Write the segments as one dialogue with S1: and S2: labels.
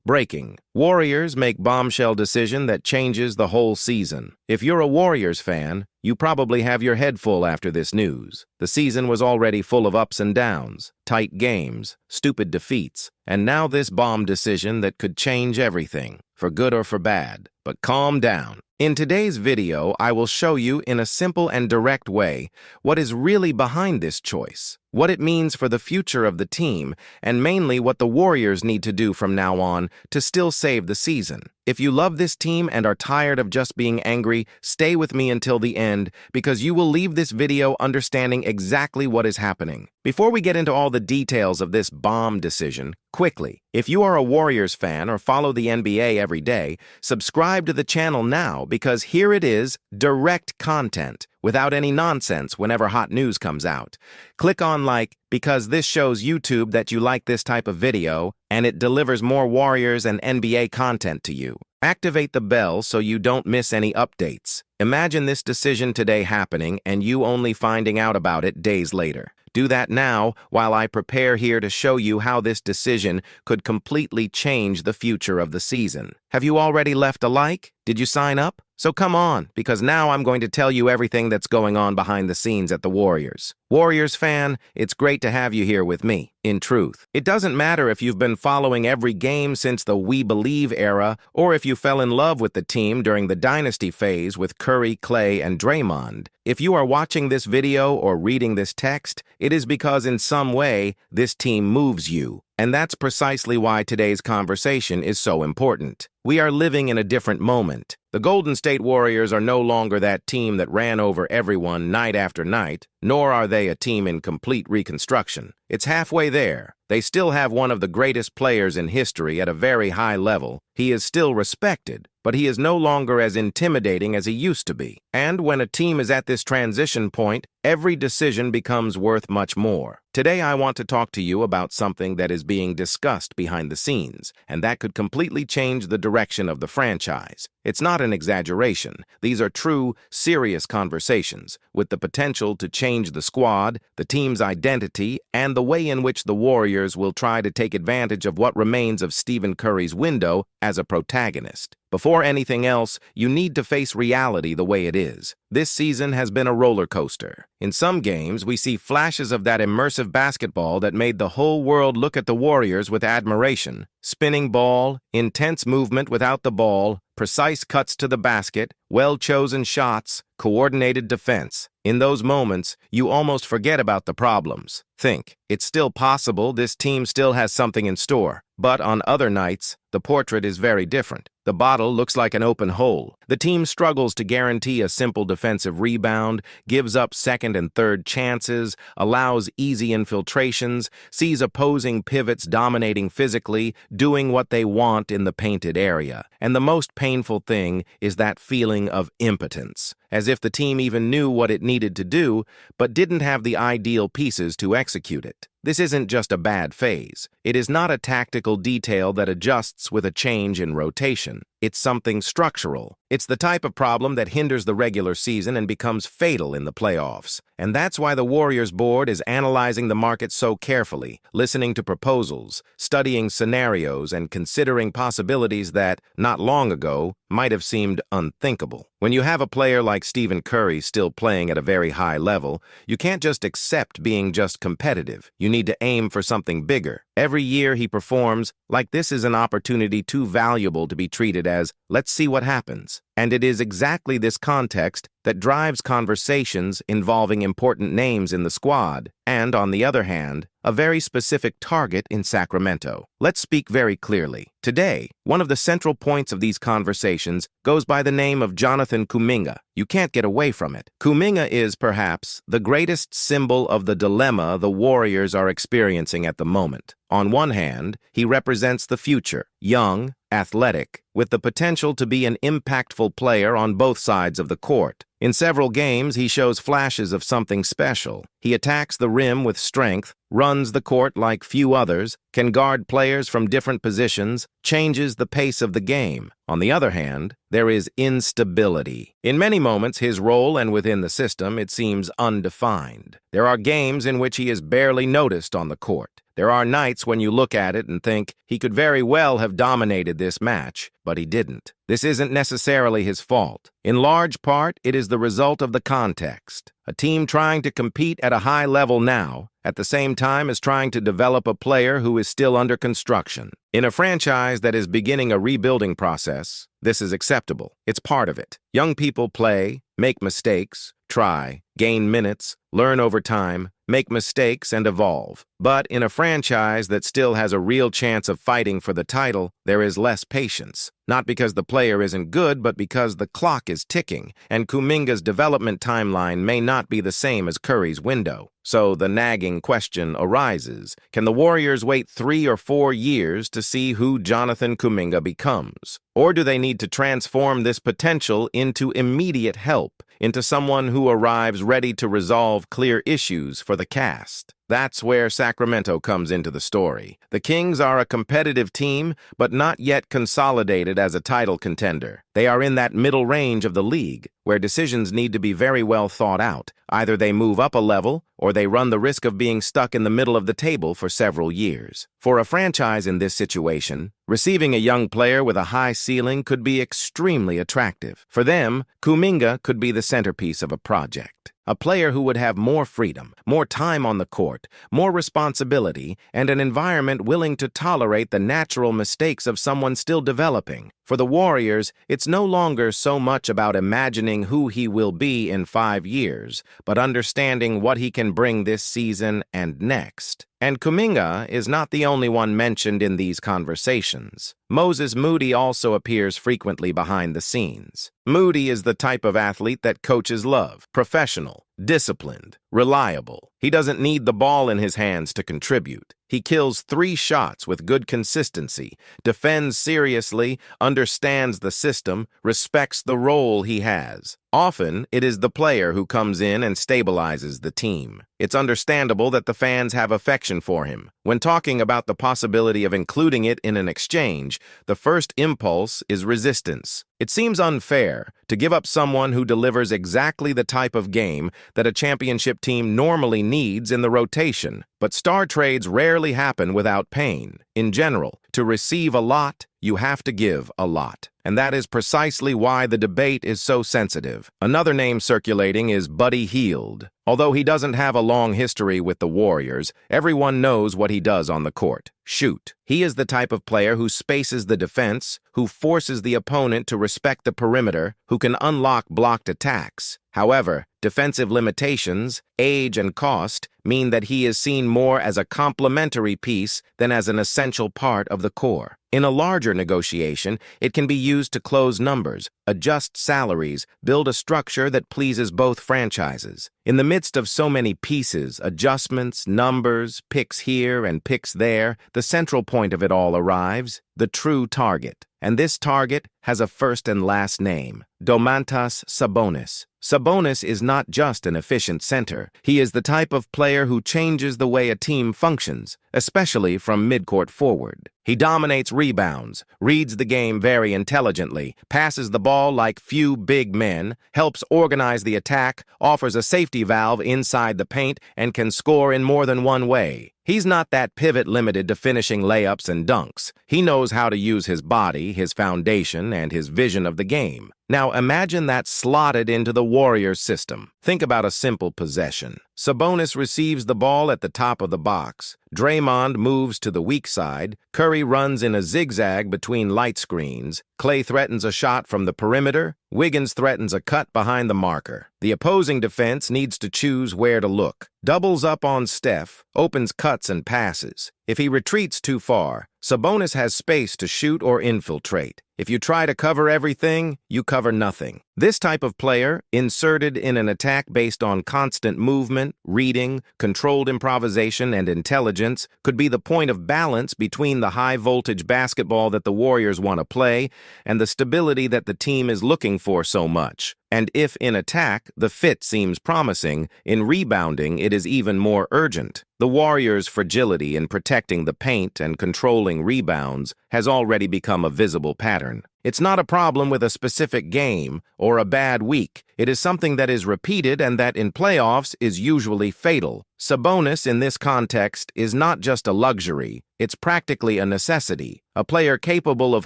S1: Breaking. Warriors make bombshell decision that changes the whole season. If you're a Warriors fan, you probably have your head full after this news. The season was already full of ups and downs, tight games, stupid defeats, and now this bomb decision that could change everything, for good or for bad. But calm down. In today's video, I will show you in a simple and direct way what is really behind this choice, what it means for the future of the team, and mainly what the Warriors need to do from now on to still save the season. If you love this team and are tired of just being angry, stay with me until the end because you will leave this video understanding exactly what is happening. Before we get into all the details of this bomb decision, quickly, if you are a Warriors fan or follow the NBA every day, subscribe to the channel now because here it is, direct content, without any nonsense whenever hot news comes out. Click on like because this shows YouTube that you like this type of video and it delivers more Warriors and NBA content to you. Activate the bell so you don't miss any updates. Imagine this decision today happening and you only finding out about it days later. Do that now while I prepare here to show you how this decision could completely change the future of the season. Have you already left a like? Did you sign up? So come on, because now I'm going to tell you everything that's going on behind the scenes at the Warriors. Warriors fan, it's great to have you here with me. In truth, it doesn't matter if you've been following every game since the We Believe era, or if you fell in love with the team during the dynasty phase with Curry, Clay, and Draymond. If you are watching this video or reading this text, it is because in some way this team moves you. And that's precisely why today's conversation is so important. We are living in a different moment. The Golden State Warriors are no longer that team that ran over everyone night after night, nor are they a team in complete reconstruction. It's halfway there. They still have one of the greatest players in history at a very high level. He is still respected, but he is no longer as intimidating as he used to be. And when a team is at this transition point, every decision becomes worth much more. Today I want to talk to you about something that is being discussed behind the scenes, and that could completely change the direction of the franchise. It's not an exaggeration. These are true, serious conversations, with the potential to change the squad, the team's identity, and the way in which the Warriors will try to take advantage of what remains of Stephen Curry's window as a protagonist. Before anything else, you need to face reality the way it is. This season has been a roller coaster. In some games, we see flashes of that immersive basketball that made the whole world look at the Warriors with admiration. Spinning ball, intense movement without the ball, precise cuts to the basket, well-chosen shots, coordinated defense. In those moments, you almost forget about the problems. Think, it's still possible this team still has something in store. But on other nights, the portrait is very different. The bottle looks like an open hole. The team struggles to guarantee a simple defensive rebound, gives up second and third chances, allows easy infiltrations, sees opposing pivots dominating physically, doing what they want in the painted area. And the most painful thing is that feeling of impotence, as if the team even knew what it needed to do, but didn't have the ideal pieces to execute it. This isn't just a bad phase. It is not a tactical detail that adjusts with a change in rotation. It's something structural. It's the type of problem that hinders the regular season and becomes fatal in the playoffs. And that's why the Warriors board is analyzing the market so carefully, listening to proposals, studying scenarios, and considering possibilities that, not long ago, might have seemed unthinkable. When you have a player like Stephen Curry still playing at a very high level, you can't just accept being just competitive. You need to aim for something bigger. Every year he performs like this is an opportunity too valuable to be treated as, let's see what happens. And it is exactly this context that drives conversations involving important names in the squad, and, on the other hand, a very specific target in Sacramento. Let's speak very clearly. Today, one of the central points of these conversations goes by the name of Jonathan Kuminga. You can't get away from it. Kuminga is, perhaps, the greatest symbol of the dilemma the Warriors are experiencing at the moment. On one hand, he represents the future, young, athletic, with the potential to be an impactful player on both sides of the court. In several games, he shows flashes of something special. He attacks the rim with strength, runs the court like few others, can guard players from different positions, changes the pace of the game. On the other hand, there is instability. In many moments, his role and within the system, it seems undefined. There are games in which he is barely noticed on the court. There are nights when you look at it and think he could very well have dominated this match, but he didn't. This isn't necessarily his fault. In large part, it is the result of the context. A team trying to compete at a high level now, at the same time as trying to develop a player who is still under construction. In a franchise that is beginning a rebuilding process, this is acceptable. It's part of it. Young people play, make mistakes, try, gain minutes, learn over time, make mistakes, and evolve. But in a franchise that still has a real chance of fighting for the title, there is less patience. Not because the player isn't good, but because the clock is ticking, and Kuminga's development timeline may not be the same as Curry's window. So the nagging question arises, can the Warriors wait 3 or 4 years to see who Jonathan Kuminga becomes? Or do they need to transform this potential into immediate help, into someone who arrives ready to resolve clear issues for the cast? That's where Sacramento comes into the story. The Kings are a competitive team, but not yet consolidated as a title contender. They are in that middle range of the league, where decisions need to be very well thought out. Either they move up a level, or they run the risk of being stuck in the middle of the table for several years. For a franchise in this situation, receiving a young player with a high ceiling could be extremely attractive. For them, Kuminga could be the centerpiece of a project. A player who would have more freedom, more time on the court, more responsibility, and an environment willing to tolerate the natural mistakes of someone still developing. For the Warriors, it's no longer so much about imagining who he will be in 5 years, but understanding what he can bring this season and next. And Kuminga is not the only one mentioned in these conversations. Moody also appears frequently behind the scenes. Moody is the type of athlete that coaches love: professional, disciplined, reliable. He doesn't need the ball in his hands to contribute. He kills 3 shots with good consistency, defends seriously, understands the system, respects the role he has. Often, it is the player who comes in and stabilizes the team. It's understandable that the fans have affection for him. When talking about the possibility of including it in an exchange, the first impulse is resistance. It seems unfair to give up someone who delivers exactly the type of game that a championship team normally needs in the rotation. But star trades rarely happen without pain. In general, to receive a lot, you have to give a lot. And that is precisely why the debate is so sensitive. Another name circulating is Buddy Hield. Although he doesn't have a long history with the Warriors, everyone knows what he does on the court: shoot. He is the type of player who spaces the defense, who forces the opponent to respect the perimeter, who can unlock blocked attacks. However, defensive limitations, age, and cost mean that he is seen more as a complementary piece than as an essential part of the core. In a larger negotiation, it can be used to close numbers, adjust salaries, build a structure that pleases both franchises. In the midst of so many pieces, adjustments, numbers, picks here and picks there, the central point of it all arrives: the true target. And this target has a first and last name: Domantas Sabonis. Sabonis is not just an efficient center. He is the type of player who changes the way a team functions, especially from midcourt forward. He dominates rebounds, reads the game very intelligently, passes the ball like few big men, helps organize the attack, offers a safety valve inside the paint, and can score in more than one way. He's not that pivot limited to finishing layups and dunks. He knows how to use his body, his foundation, and his vision of the game. Now imagine that slotted into the Warriors system. Think about a simple possession. Sabonis receives the ball at the top of the box. Draymond moves to the weak side. Curry runs in a zigzag between light screens. Clay threatens a shot from the perimeter. Wiggins threatens a cut behind the marker. The opposing defense needs to choose where to look. Doubles up on Steph, opens cuts and passes. If he retreats too far, Sabonis has space to shoot or infiltrate. If you try to cover everything, you cover nothing. This type of player, inserted in an attack based on constant movement, reading, controlled improvisation, and intelligence, could be the point of balance between the high-voltage basketball that the Warriors want to play and the stability that the team is looking for so much. And if in attack the fit seems promising, in rebounding it is even more urgent. The Warriors' fragility in protecting the paint and controlling rebounds has already become a visible pattern. pattern. It's not a problem with a specific game or a bad week. It is something that is repeated and that in playoffs is usually fatal. Sabonis in this context is not just a luxury, it's practically a necessity. A player capable of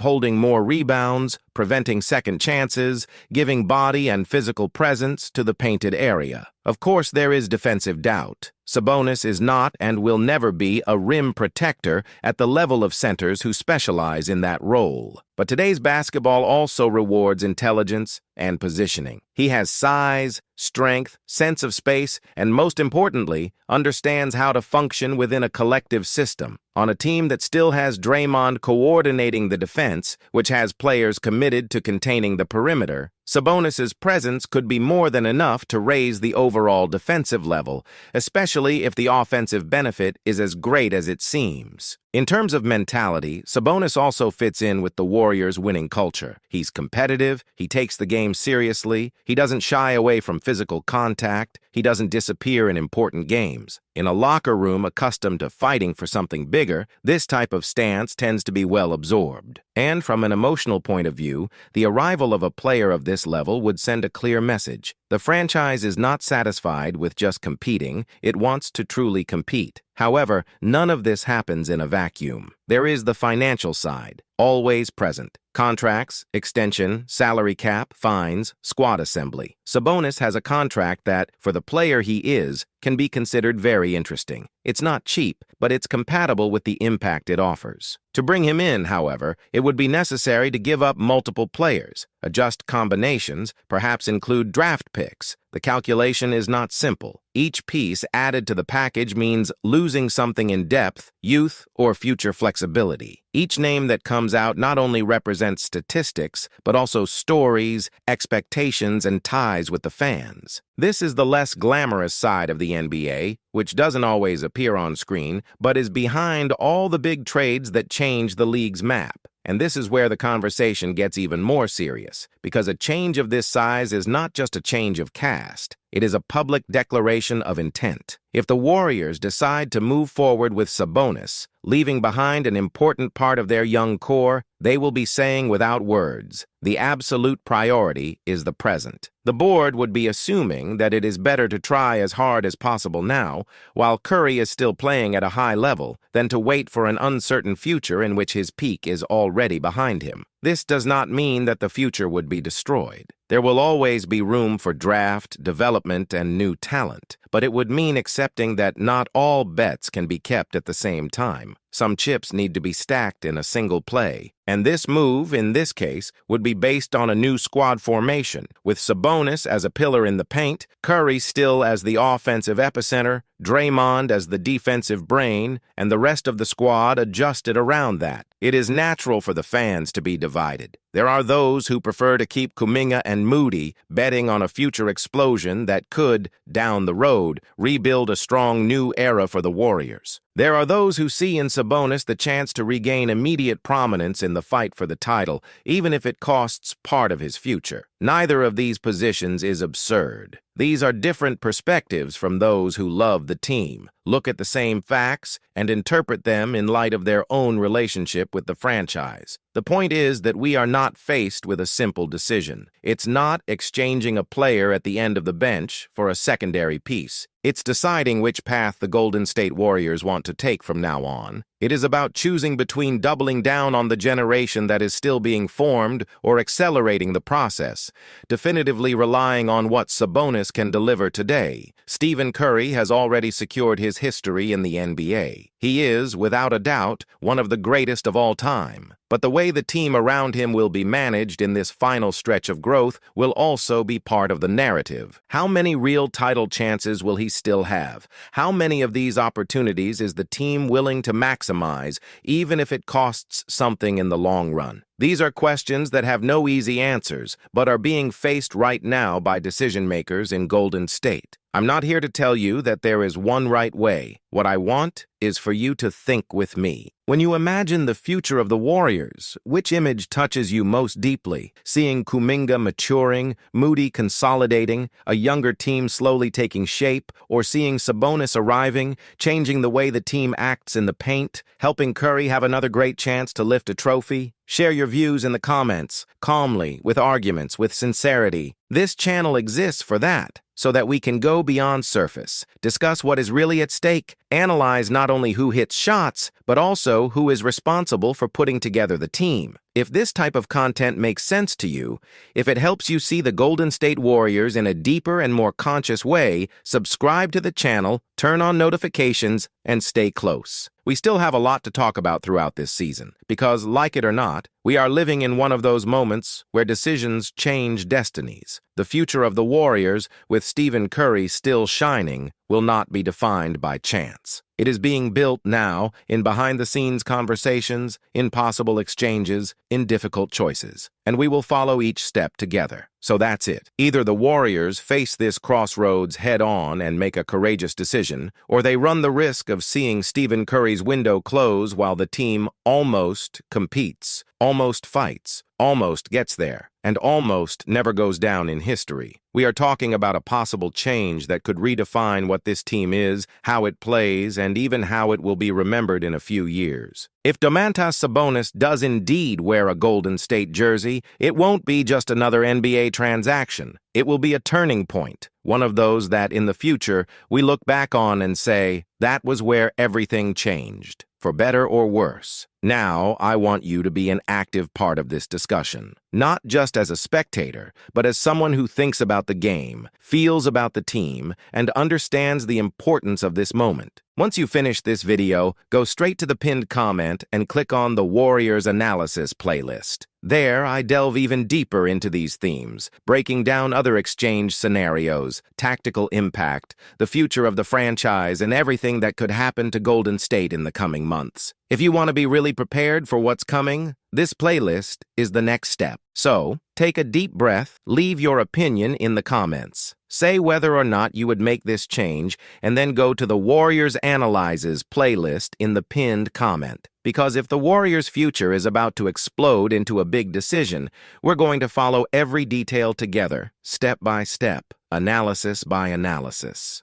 S1: holding more rebounds, preventing second chances, giving body and physical presence to the painted area. Of course, there is defensive doubt. Sabonis is not and will never be a rim protector at the level of centers who specialize in that role. But today's basketball also rewards intelligence and positioning. He has size, strength, sense of space, and most importantly, understands how to function within a collective system. On a team that still has Draymond coordinating the defense, which has players committed to containing the perimeter, Sabonis's presence could be more than enough to raise the overall defensive level, especially if the offensive benefit is as great as it seems. In terms of mentality, Sabonis also fits in with the Warriors' winning culture. He's competitive, he takes the game seriously, he doesn't shy away from physical contact, he doesn't disappear in important games. In a locker room accustomed to fighting for something bigger, this type of stance tends to be well absorbed. And from an emotional point of view, the arrival of a player of this level would send a clear message. The franchise is not satisfied with just competing, it wants to truly compete. However, none of this happens in a vacuum. There is the financial side, always present. Contracts, extension, salary cap, fines, squad assembly. Sabonis has a contract that, for the player he is, can be considered very interesting. It's not cheap, but it's compatible with the impact it offers. To bring him in, however, it would be necessary to give up multiple players, adjust combinations, perhaps include draft picks. The calculation is not simple. Each piece added to the package means losing something in depth, youth, or future flexibility. Each name that comes out not only represents statistics, but also stories, expectations, and ties with the fans. This is the less glamorous side of the NBA, which doesn't always appear on screen, but is behind all the big trades that change the league's map. And this is where the conversation gets even more serious, because a change of this size is not just a change of cast. It is a public declaration of intent. If the Warriors decide to move forward with Sabonis, leaving behind an important part of their young core, they will be saying without words, the absolute priority is the present. The board would be assuming that it is better to try as hard as possible now, while Curry is still playing at a high level, than to wait for an uncertain future in which his peak is already behind him. This does not mean that the future would be destroyed. There will always be room for draft, development, and new talent, but it would mean accepting that not all bets can be kept at the same time. Some chips need to be stacked in a single play, and this move, in this case, would be based on a new squad formation, with Sabonis as a pillar in the paint, Curry still as the offensive epicenter, Draymond as the defensive brain, and the rest of the squad adjusted around that. It is natural for the fans to be divided. There are those who prefer to keep Kuminga and Moody, betting on a future explosion that could, down the road, rebuild a strong new era for the Warriors. There are those who see in Sabonis the chance to regain immediate prominence in the fight for the title, even if it costs part of his future. Neither of these positions is absurd. These are different perspectives from those who love the team, look at the same facts, and interpret them in light of their own relationship with the franchise. The point is that we are not faced with a simple decision. It's not exchanging a player at the end of the bench for a secondary piece. It's deciding which path the Golden State Warriors want to take from now on. It is about choosing between doubling down on the generation that is still being formed or accelerating the process, definitively relying on what Sabonis can deliver today. Stephen Curry has already secured his history in the NBA. He is, without a doubt, one of the greatest of all time. But the way the team around him will be managed in this final stretch of growth will also be part of the narrative. How many real title chances will he still have? How many of these opportunities is the team willing to maximize, even if it costs something in the long run? These are questions that have no easy answers, but are being faced right now by decision-makers in Golden State. I'm not here to tell you that there is one right way. What I want is for you to think with me. When you imagine the future of the Warriors, which image touches you most deeply? Seeing Kuminga maturing, Moody consolidating, a younger team slowly taking shape, or seeing Sabonis arriving, changing the way the team acts in the paint, helping Curry have another great chance to lift a trophy? Share your views in the comments, calmly, with arguments, with sincerity. This channel exists for that, so that we can go beyond surface, discuss what is really at stake, analyze not only who hits shots, but also who is responsible for putting together the team. If this type of content makes sense to you, if it helps you see the Golden State Warriors in a deeper and more conscious way, subscribe to the channel, turn on notifications, and stay close. We still have a lot to talk about throughout this season, because, like it or not, we are living in one of those moments where decisions change destinies. The future of the Warriors, with Stephen Curry still shining, will not be defined by chance. It is being built now in behind-the-scenes conversations, in possible exchanges, in difficult choices. And we will follow each step together. So that's it. Either the Warriors face this crossroads head-on and make a courageous decision, or they run the risk of seeing Stephen Curry's window close while the team almost competes, almost fights, almost gets there, and almost never goes down in history. We are talking about a possible change that could redefine what this team is, how it plays, and even how it will be remembered in a few years. If Domantas Sabonis does indeed wear a Golden State jersey, it won't be just another NBA transaction. It will be a turning point, one of those that in the future we look back on and say, that was where everything changed, for better or worse. Now, I want you to be an active part of this discussion, not just as a spectator, but as someone who thinks about the game, feels about the team, and understands the importance of this moment. Once you finish this video, go straight to the pinned comment and click on the Warriors Analysis playlist. There, I delve even deeper into these themes, breaking down other exchange scenarios, tactical impact, the future of the franchise, and everything that could happen to Golden State in the coming months. If you want to be really prepared for what's coming, this playlist is the next step. So, take a deep breath, leave your opinion in the comments. Say whether or not you would make this change, and then go to the Warriors Analyzes playlist in the pinned comment. Because if the Warriors' future is about to explode into a big decision, we're going to follow every detail together, step by step, analysis by analysis.